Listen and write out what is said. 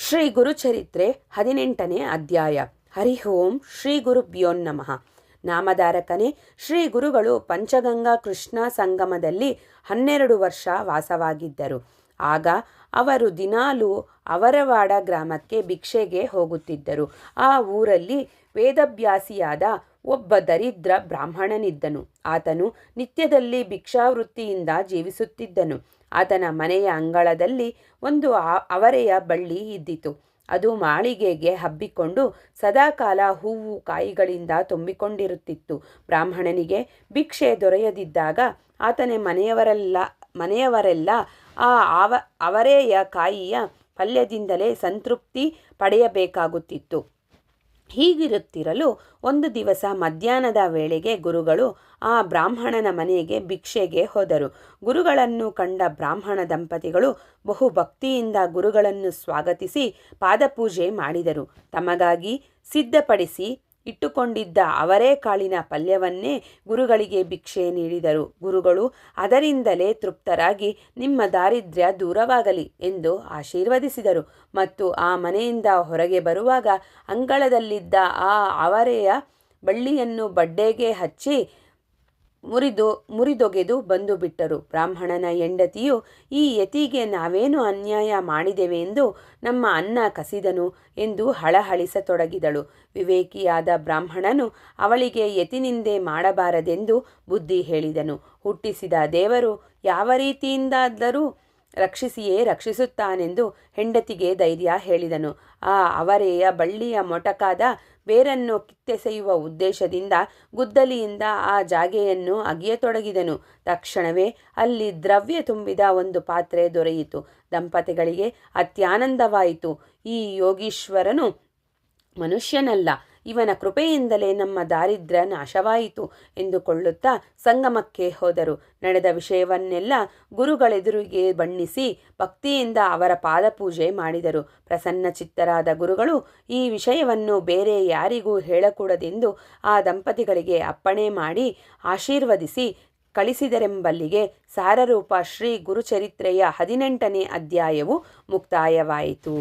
ಶ್ರೀ ಗುರುಚರಿತ್ರೆ 18ನೇ ಅಧ್ಯಾಯ. ಹರಿ ಓಂ ಶ್ರೀ ಗುರುಭ್ಯೋ ನಮಃ. ನಾಮಧಾರಕನೇ, ಶ್ರೀ ಗುರುಗಳು ಪಂಚಗಂಗಾ ಕೃಷ್ಣ ಸಂಗಮದಲ್ಲಿ 12 ವರ್ಷ ವಾಸವಾಗಿದ್ದರು. ಆಗ ಅವರು ದಿನಾಲೂ ಅವರವಾಡ ಗ್ರಾಮಕ್ಕೆ ಭಿಕ್ಷೆಗೆ ಹೋಗುತ್ತಿದ್ದರು. ಆ ಊರಲ್ಲಿ ವೇದಭ್ಯಾಸಿಯಾದ ಒಬ್ಬ ದರಿದ್ರ ಬ್ರಾಹ್ಮಣನಿದ್ದನು. ಆತನು ನಿತ್ಯದಲ್ಲಿ ಭಿಕ್ಷಾವೃತ್ತಿಯಿಂದ ಜೀವಿಸುತ್ತಿದ್ದನು. ಆತನ ಮನೆಯ ಅಂಗಳದಲ್ಲಿ ಒಂದು ಅವರೆಯ ಬಳ್ಳಿ ಇದ್ದಿತು. ಅದು ಮಾಳಿಗೆಗೆ ಹಬ್ಬಿಕೊಂಡು ಸದಾಕಾಲ ಹೂವು ಕಾಯಿಗಳಿಂದ ತುಂಬಿಕೊಂಡಿರುತ್ತಿತ್ತು. ಬ್ರಾಹ್ಮಣನಿಗೆ ಭಿಕ್ಷೆ ದೊರೆಯದಿದ್ದಾಗ ಆತನ ಮನೆಯವರೆಲ್ಲ ಆ ಅವರೆಯ ಕಾಯಿಯ ಪಲ್ಯದಿಂದಲೇ ಸಂತೃಪ್ತಿ ಪಡೆಯಬೇಕಾಗುತ್ತಿತ್ತು. ಹೀಗಿರುತ್ತಿರಲು ಒಂದು ದಿವಸ ಮಧ್ಯಾಹ್ನದ ವೇಳೆಗೆ ಗುರುಗಳು ಆ ಬ್ರಾಹ್ಮಣನ ಮನೆಗೆ ಭಿಕ್ಷೆಗೆ ಹೋದರು. ಗುರುಗಳನ್ನು ಕಂಡ ಬ್ರಾಹ್ಮಣ ದಂಪತಿಗಳು ಬಹು ಭಕ್ತಿಯಿಂದ ಗುರುಗಳನ್ನು ಸ್ವಾಗತಿಸಿ ಪಾದಪೂಜೆ ಮಾಡಿದರು. ತಮಗಾಗಿ ಸಿದ್ಧಪಡಿಸಿ ಇಟ್ಟುಕೊಂಡಿದ್ದ ಅವರೇಕಾಳಿನ ಪಲ್ಯವನ್ನೇ ಗುರುಗಳಿಗೆ ಭಿಕ್ಷೆ ನೀಡಿದರು. ಗುರುಗಳು ಅದರಿಂದಲೇ ತೃಪ್ತರಾಗಿ ನಿಮ್ಮ ದಾರಿದ್ರ್ಯ ದೂರವಾಗಲಿ ಎಂದು ಆಶೀರ್ವದಿಸಿದರು. ಮತ್ತು ಆ ಮನೆಯಿಂದ ಹೊರಗೆ ಬರುವಾಗ ಅಂಗಳದಲ್ಲಿದ್ದ ಆ ಅವರೆಯ ಬಳ್ಳಿಯನ್ನು ಬಡ್ಡೆಗೆ ಹಚ್ಚಿ ಮುರಿದೊಗೆದು ಬಂದು ಬಿಟ್ಟರು. ಬ್ರಾಹ್ಮಣನ ಹೆಂಡತಿಯು, ಈ ಯತಿಗೆ ನಾವೇನು ಅನ್ಯಾಯ ಮಾಡಿದೆವೆಂದು ನಮ್ಮ ಅನ್ನ ಕಸಿದನು ಎಂದು ಹಳಹಳಿಸತೊಡಗಿದಳು. ವಿವೇಕಿಯಾದ ಬ್ರಾಹ್ಮಣನು ಅವಳಿಗೆ ಯತಿನಿಂದೆ ಮಾಡಬಾರದೆಂದು ಬುದ್ಧಿ ಹೇಳಿದನು. ಹುಟ್ಟಿಸಿದ ದೇವರು ಯಾವ ರೀತಿಯಿಂದಾದರೂ ರಕ್ಷಿಸಿಯೇ ರಕ್ಷಿಸುತ್ತಾನೆಂದು ಹೆಂಡತಿಗೆ ಧೈರ್ಯ ಹೇಳಿದನು. ಆ ಅವರೆಯ ಬಳ್ಳಿಯ ಮೊಟಕಾದ ಬೇರನ್ನು ಕಿತ್ತೆಸೆಯುವ ಉದ್ದೇಶದಿಂದ ಗುದ್ದಲಿಯಿಂದ ಆ ಜಾಗೆಯನ್ನು ಅಗಿಯತೊಡಗಿದನು. ತಕ್ಷಣವೇ ಅಲ್ಲಿ ದ್ರವ್ಯ ತುಂಬಿದ ಒಂದು ಪಾತ್ರೆ ದೊರೆಯಿತು. ದಂಪತಿಗಳಿಗೆ ಅತ್ಯಾನಂದವಾಯಿತು. ಈ ಯೋಗೀಶ್ವರನು ಮನುಷ್ಯನಲ್ಲ, ಇವನ ಕೃಪೆಯಿಂದಲೇ ನಮ್ಮ ದಾರಿದ್ರ್ಯ ನಾಶವಾಯಿತು ಎಂದುಕೊಳ್ಳುತ್ತಾ ಸಂಗಮಕ್ಕೆ ಹೋದರು. ನಡೆದ ವಿಷಯವನ್ನೆಲ್ಲ ಗುರುಗಳೆದುರಿಗೆ ಬಣ್ಣಿಸಿ ಭಕ್ತಿಯಿಂದ ಅವರ ಪಾದಪೂಜೆ ಮಾಡಿದರು. ಪ್ರಸನ್ನಚಿತ್ತರಾದ ಗುರುಗಳು ಈ ವಿಷಯವನ್ನು ಬೇರೆ ಯಾರಿಗೂ ಹೇಳಕೂಡದೆಂದು ಆ ದಂಪತಿಗಳಿಗೆ ಅಪ್ಪಣೆ ಮಾಡಿ ಆಶೀರ್ವದಿಸಿ ಕಳಿಸಿದರೆಂಬಲ್ಲಿಗೆ ಸಾರರೂಪ ಶ್ರೀ ಗುರುಚರಿತ್ರೆಯ 18ನೇ ಅಧ್ಯಾಯವು ಮುಕ್ತಾಯವಾಯಿತು.